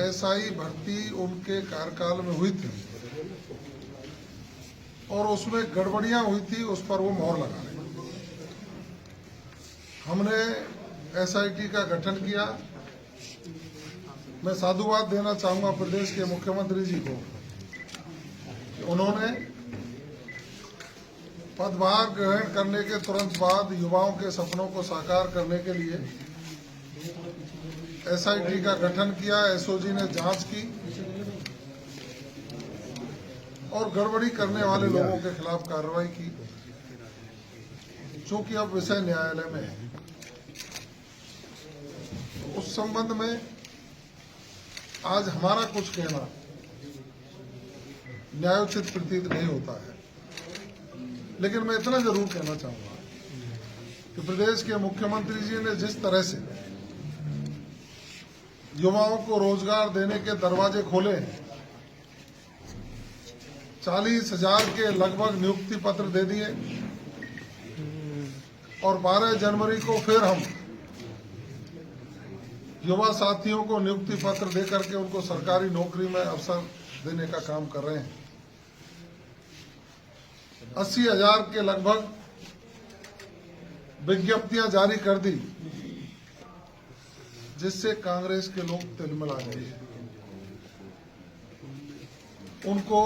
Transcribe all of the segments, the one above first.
SI भर्ती उनके कार्यकाल में हुई थी और उसमें गड़बड़ियां हुई थी, उस पर वो मोहर लगा रहे। हमने एसआईटी का गठन किया। मैं साधुवाद देना चाहूंगा प्रदेश के मुख्यमंत्री जी को कि उन्होंने पदभार ग्रहण करने के तुरंत बाद युवाओं के सपनों को साकार करने के लिए एसआईटी का गठन किया। एसओजी ने जांच की और गड़बड़ी करने वाले लोगों के खिलाफ कार्रवाई की। चूंकि अब विषय न्यायालय में है, उस संबंध में आज हमारा कुछ कहना न्यायोचित प्रतीत नहीं होता है, लेकिन मैं इतना जरूर कहना चाहूंगा कि प्रदेश के मुख्यमंत्री जी ने जिस तरह से युवाओं को रोजगार देने के दरवाजे खोले हैं, 40,000 के लगभग नियुक्ति पत्र दे दिए और 12 जनवरी को फिर हम युवा साथियों को नियुक्ति पत्र देकर के उनको सरकारी नौकरी में अवसर देने का काम कर रहे हैं। 80,000 के लगभग विज्ञप्तियां जारी कर दी, जिससे कांग्रेस के लोग तिलमिला गए। उनको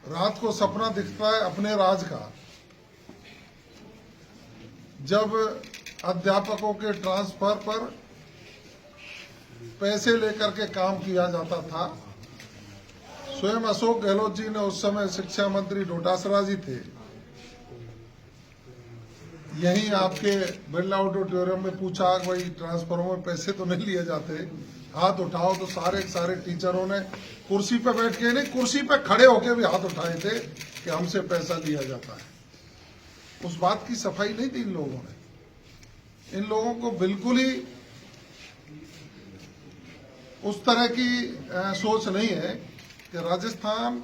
रात को सपना दिखता है अपने राज का, जब अध्यापकों के ट्रांसफर पर पैसे लेकर के काम किया जाता था। स्वयं अशोक गहलोत जी ने उस समय शिक्षा मंत्री डोटासरा जी थे, यहीं आपके बिरला ऑडिटोरियम में पूछा कि भाई ट्रांसफरों में पैसे तो नहीं लिए जाते, हाथ उठाओ, तो सारे टीचरों ने कुर्सी पे बैठ के नहीं, कुर्सी पे खड़े होके भी हाथ उठाए थे कि हमसे पैसा लिया जाता है। उस बात की सफाई नहीं दी इन लोगों ने। इन लोगों को बिल्कुल ही उस तरह की सोच नहीं है कि राजस्थान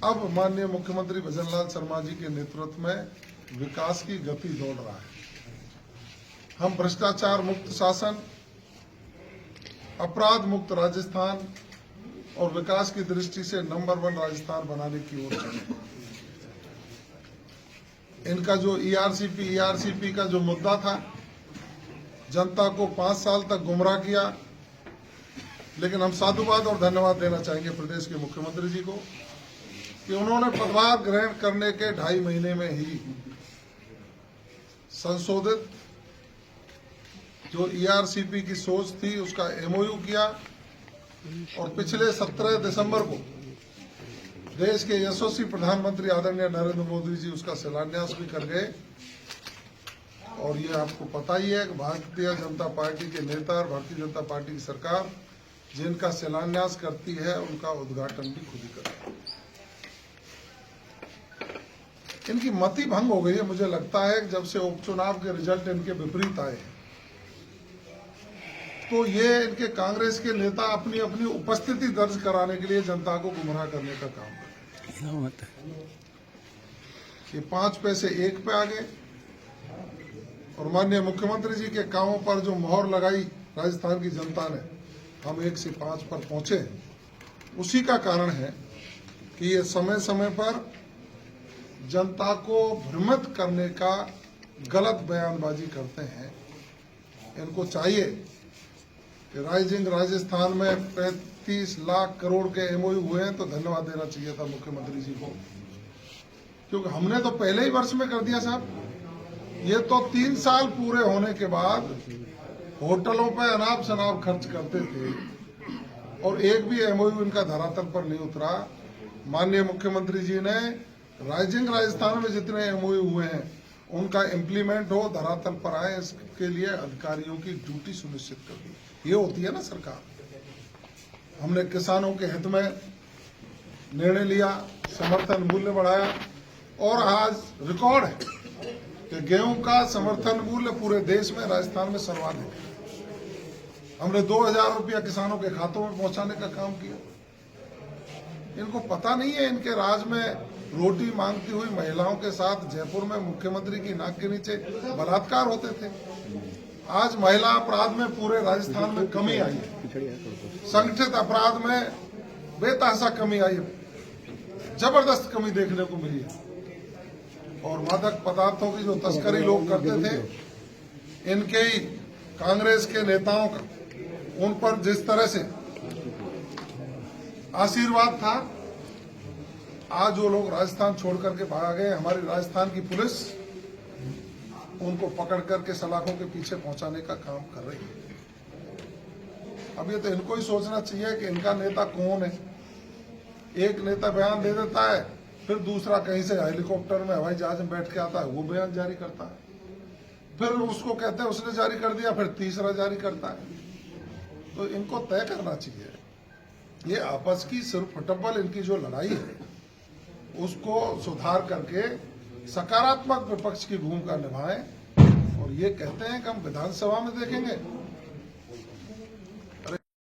अब माननीय मुख्यमंत्री भजन लाल शर्मा जी के नेतृत्व में विकास की गति दौड़ रहा है। हम भ्रष्टाचार मुक्त शासन, अपराध मुक्त राजस्थान और विकास की दृष्टि से नंबर 1 राजस्थान बनाने की ओर चले। इनका जो ईआरसीपी का जो मुद्दा था, जनता को 5 साल तक गुमराह किया, लेकिन हम साधुवाद और धन्यवाद देना चाहेंगे प्रदेश के मुख्यमंत्री जी को कि उन्होंने पदभार ग्रहण करने के 2.5 महीने में ही संशोधित जो ईआरसीपी की सोच थी उसका एमओयू किया और पिछले 17 दिसंबर को देश के यशस्वी प्रधानमंत्री आदरणीय नरेंद्र मोदी जी उसका शिलान्यास भी कर गए। और ये आपको पता ही है कि भारतीय जनता पार्टी के नेता और भारतीय जनता पार्टी की सरकार जिनका शिलान्यास करती है उनका उद्घाटन भी खुद ही करती है। इनकी मति भंग हो गई है। मुझे लगता है कि जब से उपचुनाव के रिजल्ट इनके विपरीत आए हैं, तो ये इनके कांग्रेस के नेता अपनी अपनी उपस्थिति दर्ज कराने के लिए जनता को गुमराह करने का काम करते हैं। ये 5 पैसे 1 पे आ गए और माननीय मुख्यमंत्री जी के कामों पर जो मोहर लगाई राजस्थान की जनता ने, हम 1 से 5 पर पहुंचे। उसी का कारण है कि ये समय समय पर जनता को भ्रमित करने का गलत बयानबाजी करते हैं। इनको चाहिए कि राइजिंग राजस्थान में 35 लाख करोड़ के एमओयू हुए हैं, तो धन्यवाद देना चाहिए था मुख्यमंत्री जी को, क्योंकि हमने तो पहले ही वर्ष में कर दिया साहब। ये तो 3 साल पूरे होने के बाद होटलों पे अनाप शनाप खर्च करते थे और एक भी एमओयू इनका धरातल पर नहीं उतरा। माननीय मुख्यमंत्री जी ने राइजिंग राजस्थान में जितने एमओयू हुए हैं उनका इम्प्लीमेंट हो, धरातल पर आए, इसके लिए अधिकारियों की ड्यूटी सुनिश्चित कर दी। ये होती है ना सरकार। हमने किसानों के हित में निर्णय लिया, समर्थन मूल्य बढ़ाया और आज रिकॉर्ड है कि गेहूं का समर्थन मूल्य पूरे देश में राजस्थान में सर्वाधिक है। हमने 2,000 रुपया किसानों के खातों में पहुंचाने का काम किया। इनको पता नहीं है इनके राज में रोटी मांगती हुई महिलाओं के साथ जयपुर में मुख्यमंत्री की नाक के नीचे बलात्कार होते थे। आज महिला अपराध में पूरे राजस्थान में कमी आई है, संगठित अपराध में बेतहाशा कमी आई है, जबरदस्त कमी देखने को मिली है। और मादक पदार्थों की जो तस्करी लोग करते थे, इनके ही कांग्रेस के नेताओं का उन पर जिस तरह से आशीर्वाद था, आज वो लोग राजस्थान छोड़ करके भाग गए। हमारी राजस्थान की पुलिस उनको पकड़ करके सलाखों के पीछे पहुंचाने का काम कर रही है। अब ये तो इनको ही सोचना चाहिए कि इनका नेता कौन है। एक नेता बयान दे देता है, फिर दूसरा कहीं से हेलीकॉप्टर में हवाई जहाज में बैठ के आता है, वो बयान जारी करता है, फिर उसको कहते हैं उसने जारी कर दिया, फिर तीसरा जारी करता है। तो इनको तय करना चाहिए, ये आपस की सिर्फ फुटबॉल इनकी जो लड़ाई है उसको सुधार करके सकारात्मक विपक्ष की भूमिका निभाएं। और ये कहते हैं कि हम विधानसभा में देखेंगे,